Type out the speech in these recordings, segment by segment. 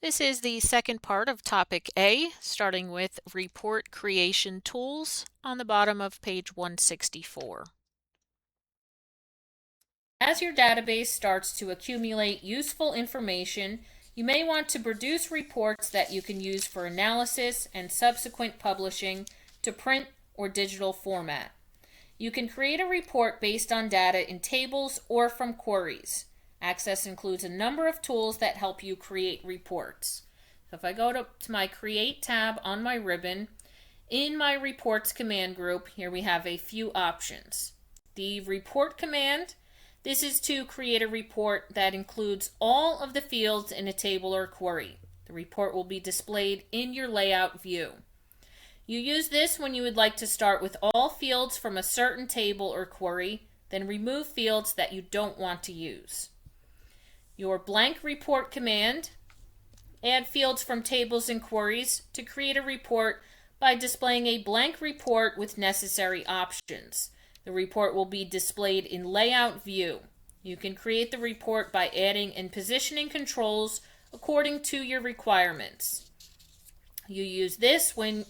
This is the second part of Topic A, starting with Report Creation Tools on the bottom of page 164. As your database starts to accumulate useful information, you may want to produce reports that you can use for analysis and subsequent publishing to print or digital format. You can create a report based on data in tables or from queries. Access includes a number of tools that help you create reports. So if I go to my Create tab on my ribbon, in my Reports command group, here we have a few options. The Report command, this is to create a report that includes all of the fields in a table or query. The report will be displayed in your layout view. You use this when you would like to start with all fields from a certain table or query, then remove fields that you don't want to use. Your blank report command, add fields from tables and queries to create a report by displaying a blank report with necessary options. The report will be displayed in layout view. You can create the report by adding and positioning controls according to your requirements. You use this when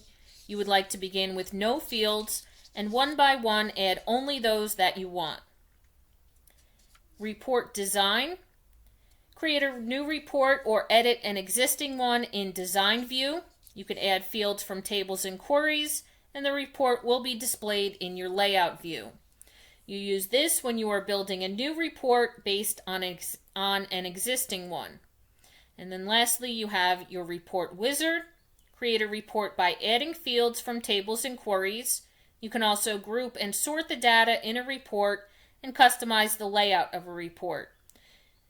you would like to begin with no fields and one by one add only those that you want. Report design. Create a new report or edit an existing one in design view. You can add fields from tables and queries, and the report will be displayed in your layout view. You use this when you are building a new report based on an existing one. And then lastly, you have your report wizard. Create a report by adding fields from tables and queries. You can also group and sort the data in a report and customize the layout of a report.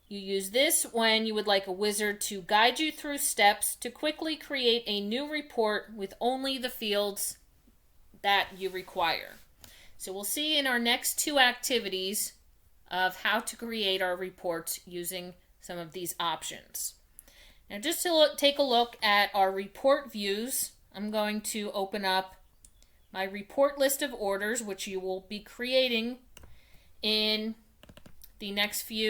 You use this when you would like a wizard to guide you through steps to quickly create a new report with only the fields that you require. So we'll see in our next two activities of how to create our reports using some of these options. Now just to take a look at our report views, I'm going to open up my report list of orders, which you will be creating in the next few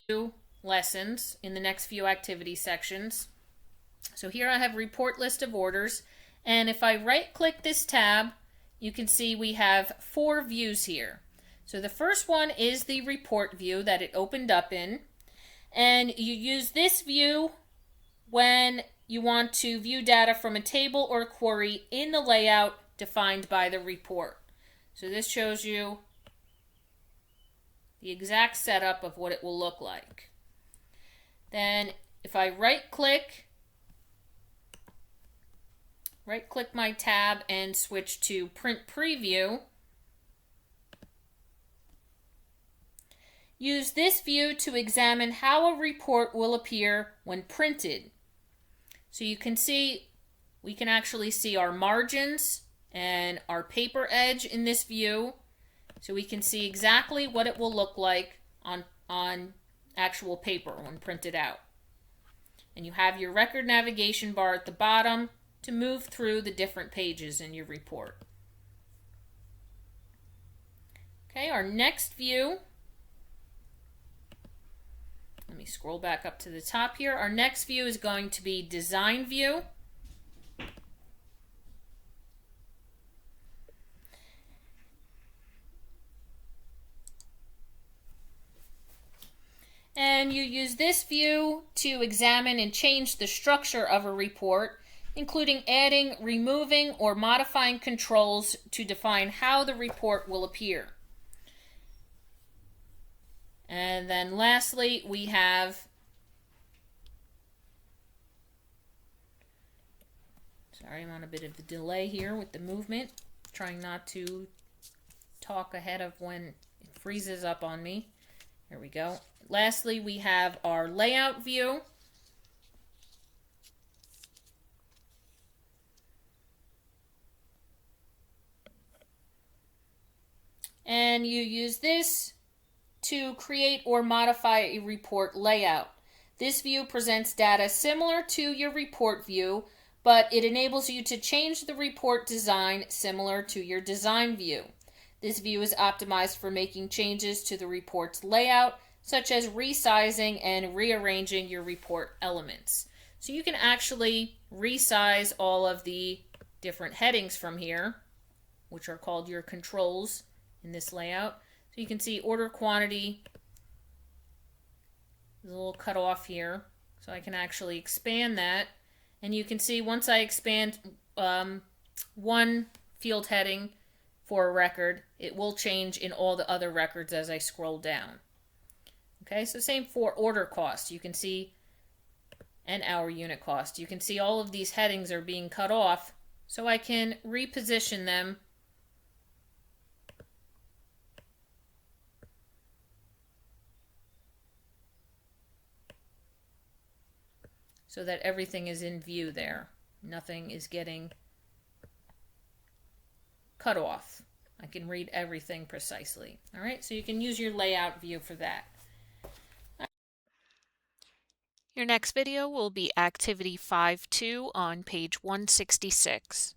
lessons, in the next few activity sections. So here I have report list of orders, and if I right click this tab, you can see we have 4 views here. So the first one is the report view that it opened up in, and you use this view when you want to view data from a table or query in the layout defined by the report. So this shows you the exact setup of what it will look like. Then if I right click my tab and switch to print preview, use this view to examine how a report will appear when printed. So you can see, we can actually see our margins and our paper edge in this view. So we can see exactly what it will look like on actual paper when printed out. And you have your record navigation bar at the bottom to move through the different pages in your report. Okay, our next view, let me scroll back up to the top here. Our next view is going to be design view. And you use this view to examine and change the structure of a report, including adding, removing, or modifying controls to define how the report will appear. And then lastly, we have, sorry, I'm on a bit of a delay here with the movement, trying not to talk ahead of when it freezes up on me. Here we go. Lastly, we have our layout view. And you use this to create or modify a report layout. This view presents data similar to your report view, but it enables you to change the report design similar to your design view. This view is optimized for making changes to the report's layout, such as resizing and rearranging your report elements. So you can actually resize all of the different headings from here, which are called your controls in this layout. So you can see order quantity is a little cut off here. So I can actually expand that. And you can see once I expand one field heading for a record, it will change in all the other records as I scroll down. Okay, so same for order cost. You can see, and hour unit cost. You can see all of these headings are being cut off, so I can reposition them so that everything is in view there. Nothing is getting cut off. I can read everything precisely. All right, so you can use your layout view for that. Your next video will be Activity 5.2 on page 166.